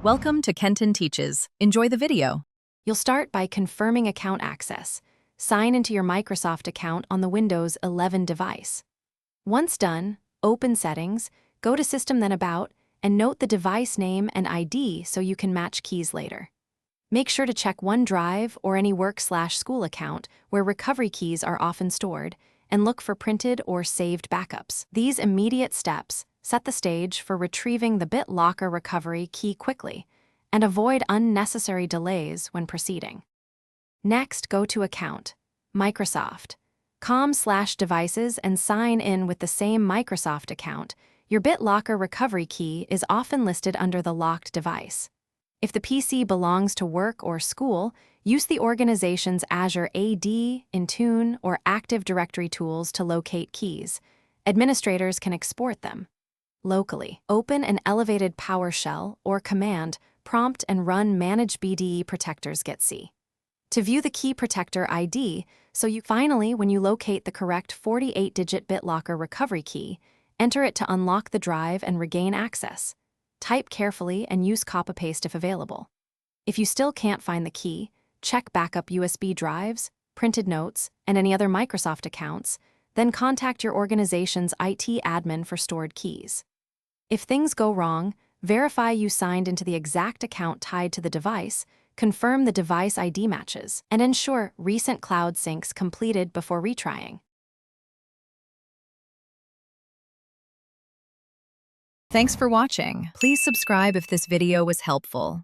Welcome to Kenton Teaches. Enjoy the video. You'll start by confirming account access. Sign into your Microsoft account on the Windows 11 device. Once done, open Settings, go to System then About, and note the device name and ID so you can match keys later. Make sure to check OneDrive or any work/school account where recovery keys are often stored, and look for printed or saved backups. These immediate steps set the stage for retrieving the BitLocker recovery key quickly and avoid unnecessary delays when proceeding. Next, go to Account, Microsoft.com/devices and sign in with the same Microsoft account. Your BitLocker recovery key is often listed under the locked device. If the PC belongs to work or school, use the organization's Azure AD, Intune, or Active Directory tools to locate keys. Administrators can export them. Locally, open an elevated PowerShell or command prompt and run manage BDE protectors getc to view the key protector ID. Finally, when you locate the correct 48-digit BitLocker recovery key, enter it to unlock the drive and regain access. Type carefully and use copy-paste if available. If you still can't find the key, check backup USB drives, printed notes, and any other Microsoft accounts, then contact your organization's IT admin for stored keys. If things go wrong, verify you signed into the exact account tied to the device, confirm the device ID matches, and ensure recent cloud syncs completed before retrying. Thanks for watching. Please subscribe if this video was helpful.